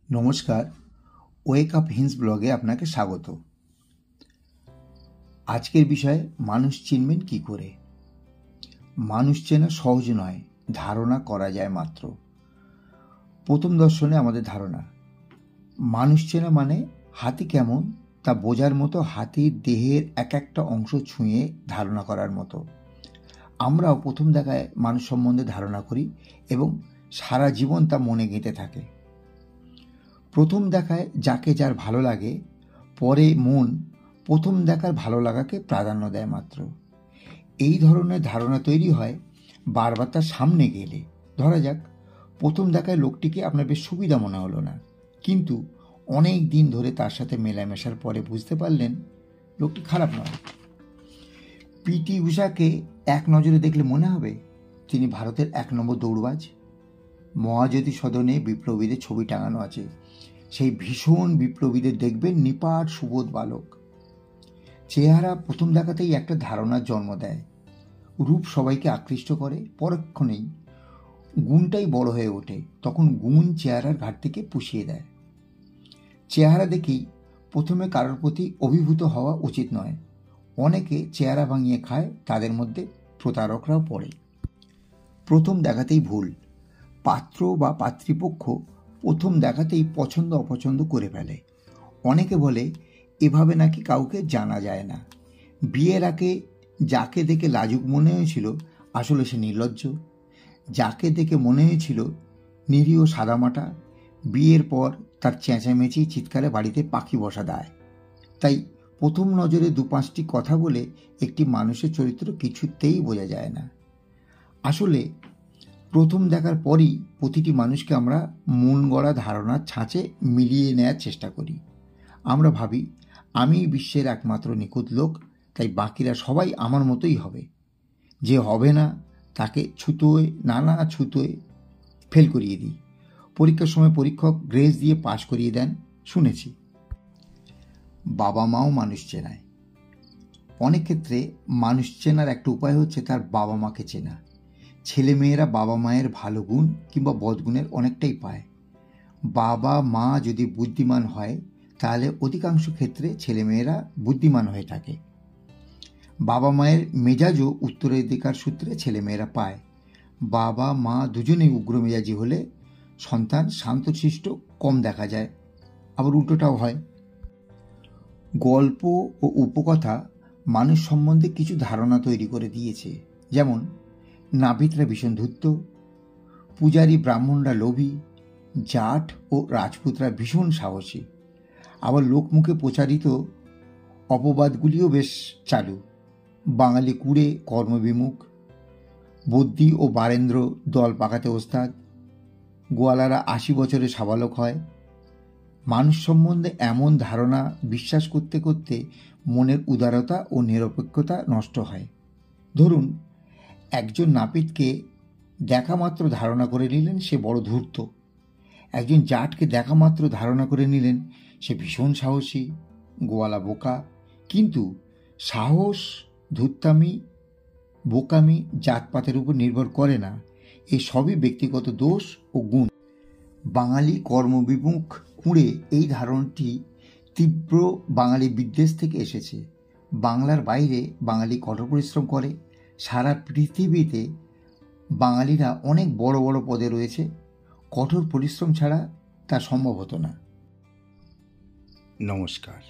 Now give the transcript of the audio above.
নমস্কার, wake up hinge ব্লগে আপনাকে স্বাগত। আজকের বিষয় মানুষ চিনবেন কি করে। মানুষ চেনা সহজ নয়, ধারণা করা যায় মাত্র। প্রথম দর্শনে আমাদের ধারণা মানুষ চেনা মানে হাতি কেমন তা বোঝার মতো, হাতির দেহের এক একটা অংশ ছুঁয়ে ধারণা করার মতো। আমরাও প্রথম দেখায় মানুষ সম্বন্ধে ধারণা করি এবং সারা জীবন তা মনে গেঁথে থাকে। প্রথম দেখায় যাকে যার ভালো লাগে, পরে মন প্রথম দেখার ভালো লাগাকে প্রাধান্য দেয় মাত্র। এই ধরনের ধারণা তৈরি হয় বারবার তার সামনে গেলে। ধরা যাক, প্রথম দেখায় লোকটিকে আপনার বেশ সুবিধা মনে হলো না, কিন্তু অনেক দিন ধরে তার সাথে মেলামেশার পরে বুঝতে পারলেন লোকটি খারাপ নয়। পিটি ঊষাকে এক নজরে দেখলে মনে হবে তিনি ভারতের 1 নম্বর দৌড়বাজ। মহাজ্যোতি সদনে বিপ্লবীদের ছবি টাঙানো আছে। সেই ভীষণ বিপ্লবীদের দেখবেন নিপাট সুবোধ বালক। চেহারা প্রথম দেখাতেই একটা ধারণার জন্ম দেয়। রূপ সবাইকে আকৃষ্ট করে, পরক্ষণেই গুণটাই বড় হয়ে ওঠে। তখন গুণ চেহারার ঘাটতিকে পুষিয়ে দেয়। চেহারা দেখেই প্রথমে কারোর প্রতি অভিভূত হওয়া উচিত নয়। অনেকে চেহারা ভাঙিয়ে খায়, তাদের মধ্যে প্রতারকরাও পড়ে। প্রথম দেখাতেই ভুল। পাত্র বা পাত্রীপক্ষ প্রথম দেখাতেই পছন্দ অপছন্দ করে ফেলে। অনেকে বলে এভাবে নাকি কাউকে জানা যায় না। বিয়ের আগে যাকে দেখে লাজুক মনে হয়েছিল আসলে সে নির্লজ্জ। যাকে দেখে মনে হয়েছিল নিরীহ সাদামাটা, বিয়ের পর তার চেঁচামেচি চিৎকারে বাড়িতে পাখি বসা দেয়। তাই প্রথম নজরে 2-5টি কথা বলে একটি মানুষের চরিত্র কিছুতেই বোঝা যায় না। আসলে প্রথম দেখার পরই প্রতিটি মানুষকে আমরা মন গড়া ধারণার ছাঁচে মিলিয়ে নেওয়ার চেষ্টা করি। আমরা ভাবি আমি বিশ্বের একমাত্র নিখুঁত লোক, তাই বাকিরা সবাই আমার মতোই হবে। যে হবে না তাকে নানা ছুতোয় ফেল করিয়ে দিই। পরীক্ষার সময় পরীক্ষক গ্রেস দিয়ে পাশ করিয়ে দেন, শুনেছি। বাবা মাও মানুষ চেনায়। অনেক ক্ষেত্রে মানুষ চেনার একটা উপায় হচ্ছে তার বাবা মাকে চেনা। ছেলেমেয়েরা বাবা মায়ের ভালো গুণ কিংবা বদগুণের অনেকটাই পায়। বাবা মা যদি বুদ্ধিমান হয় তাহলে অধিকাংশ ক্ষেত্রে ছেলেমেয়েরা বুদ্ধিমান হয়ে থাকে। বাবা মায়ের মেজাজও উত্তরাধিকার সূত্রে ছেলেমেয়েরা পায়। বাবা মা দুজনেই উগ্র মেজাজি হলে সন্তান শান্তশিষ্ট কম দেখা যায়, আবার উল্টোটাও হয়। গল্প ও উপকথা মানুষ সম্বন্ধে কিছু ধারণা তৈরি করে দিয়েছে। যেমন নাপিতরা ভীষণ ধূর্ত, পূজারী ব্রাহ্মণরা লোভী, জাট ও রাজপুতরা ভীষণ সাহসী। আবার লোকমুখে প্রচারিত অপবাদগুলিও বেশ চালু। বাঙালি কুড়ে কর্মবিমুখ, বদ্যি ও বারেন্দ্র দল পাকাতে ওস্তাদ, গোয়ালারা 80 বছরে সাবালক হয়। মানুষ সম্বন্ধে এমন ধারণা বিশ্বাস করতে করতে মনের উদারতা ও নিরপেক্ষতা নষ্ট হয়। ধরুন, একজন নাপিতকে দেখা মাত্র ধারণা করে নিলেন সে বড় ধূর্ত। একজন জাটকে দেখা মাত্র ধারণা করে নিলেন সে ভীষণ সাহসী। গোয়ালা বোকা। কিন্তু সাহস, ধূর্তামি, বোকামি জাতপাতের উপর নির্ভর করে না। এই সবই ব্যক্তিগত দোষ ও গুণ। বাঙালি কর্মবিমুখ কুঁড়ে, এই ধারণাটি তীব্র বাঙালি বিদ্বেষ থেকে এসেছে। বাংলার বাইরে বাঙালি কঠোর পরিশ্রম করে। সারা পৃথিবীতে বাঙালিরা অনেক বড় বড় পদে রয়েছে। কঠোর পরিশ্রম ছাড়া তা সম্ভব হতো না। নমস্কার।